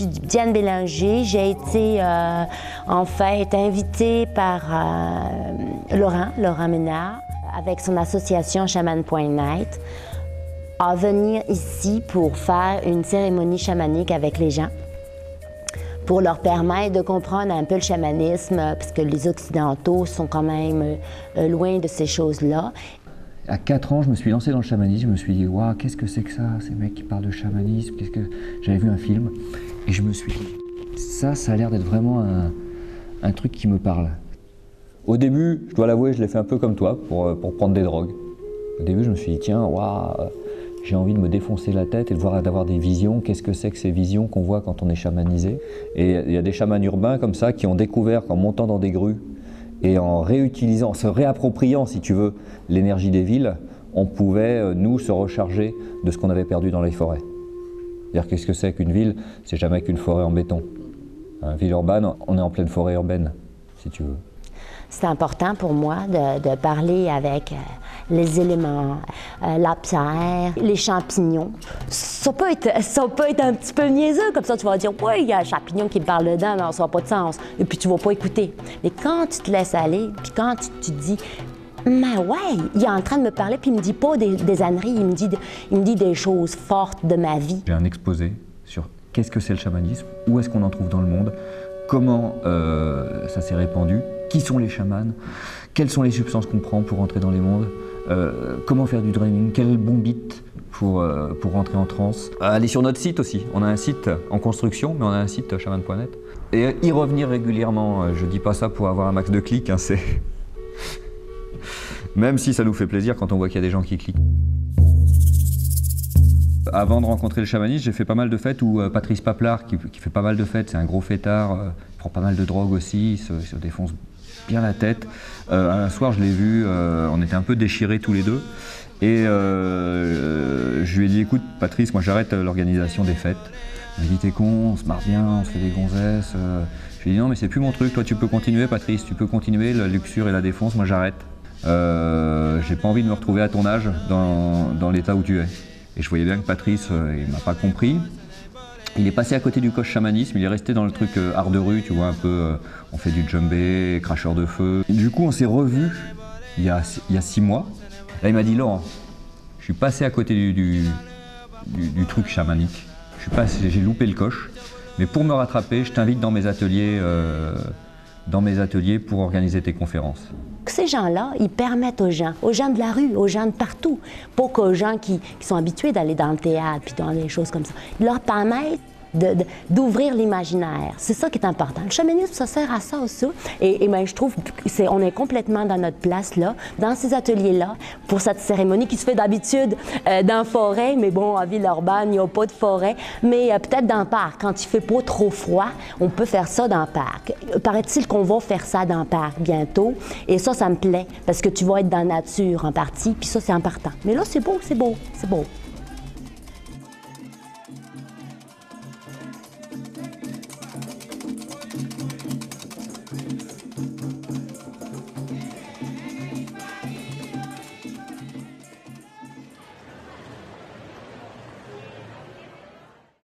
suis Diane Bélanger. J'ai été en fait invitée par Laurent Ménard, avec son association Shaman.net, à venir ici pour faire une cérémonie chamanique avec les gens, pour leur permettre de comprendre un peu le chamanisme, parce que les Occidentaux sont quand même loin de ces choses-là. À 4 ans, je me suis lancé dans le chamanisme, je me suis dit, waouh, qu'est-ce que c'est que ça, ces mecs qui parlent de chamanisme, qu'est-ce que... J'avais vu un film, et je me suis dit, ça a l'air d'être vraiment un truc qui me parle. Au début, je dois l'avouer, je l'ai fait un peu comme toi, pour prendre des drogues. Au début, je me suis dit, tiens, waouh, j'ai envie de me défoncer la tête et d'avoir des visions. Qu'est-ce que c'est que ces visions qu'on voit quand on est chamanisé? Et il y a des chamans urbains comme ça qui ont découvert qu'en montant dans des grues et en réutilisant, en se réappropriant, si tu veux, l'énergie des villes, on pouvait, nous, se recharger de ce qu'on avait perdu dans les forêts. C'est-à-dire, qu'est-ce que c'est qu'une ville? C'est jamais qu'une forêt en béton. Une ville urbaine, on est en pleine forêt urbaine, si tu veux. C'est important pour moi de parler avec les éléments, la pierre, les champignons. Ça peut être un petit peu niaiseux, comme ça tu vas dire « oui, il y a un champignon qui me parle dedans, non, ça n'a pas de sens », et puis tu ne vas pas écouter. Mais quand tu te laisses aller, puis quand tu te dis « mais ouais, il est en train de me parler, puis il ne me dit pas des âneries, il me dit des choses fortes de ma vie ». J'ai un exposé sur qu'est-ce que c'est le chamanisme, où est-ce qu'on en trouve dans le monde, comment ça s'est répandu, qui sont les chamans, quelles sont les substances qu'on prend pour entrer dans les mondes, comment faire du dreaming, quel bon beat pour rentrer en transe. Allez sur notre site aussi, on a un site en construction, mais on a un site shaman.net. Et y revenir régulièrement, je dis pas ça pour avoir un max de clics, hein, c'est... Même si ça nous fait plaisir quand on voit qu'il y a des gens qui cliquent. Avant de rencontrer le chamanisme, j'ai fait pas mal de fêtes où Patrice Paplard, qui fait pas mal de fêtes, c'est un gros fêtard, il prend pas mal de drogue aussi, il se défonce bien la tête. Un soir, je l'ai vu, on était un peu déchirés tous les deux. Et je lui ai dit, écoute Patrice, moi j'arrête l'organisation des fêtes. Il m'a dit, t'es con, on se marre bien, on se fait des gonzesses. Je lui ai dit, non mais c'est plus mon truc, toi tu peux continuer Patrice, tu peux continuer la luxure et la défonce, moi j'arrête. J'ai pas envie de me retrouver à ton âge dans l'état où tu es. Et je voyais bien que Patrice, il m'a pas compris. Il est passé à côté du coche chamanisme, il est resté dans le truc art de rue, tu vois, un peu, on fait du djembé, cracheur de feu. Et du coup, on s'est revus il y a 6 mois. Là, il m'a dit, Laurent, je suis passé à côté du truc chamanique. J'ai loupé le coche, mais pour me rattraper, je t'invite dans mes ateliers pour organiser tes conférences. Ces gens-là, ils permettent aux gens de la rue, aux gens de partout, pas qu'aux gens qui sont habitués d'aller dans le théâtre puis dans des choses comme ça. Ils leur permettent d'ouvrir l'imaginaire. C'est ça qui est important. Le chamanisme, ça sert à ça aussi. Et ben, je trouve qu'on est complètement dans notre place là, dans ces ateliers-là, pour cette cérémonie qui se fait d'habitude dans la forêt, mais bon, en ville urbaine, il n'y a pas de forêt, mais peut-être dans le parc. Quand il fait pas trop froid, on peut faire ça dans le parc. Paraît-il qu'on va faire ça dans le parc bientôt, et ça me plaît, parce que tu vas être dans la nature en partie, puis ça, c'est important. Mais là, c'est beau, c'est beau, c'est beau.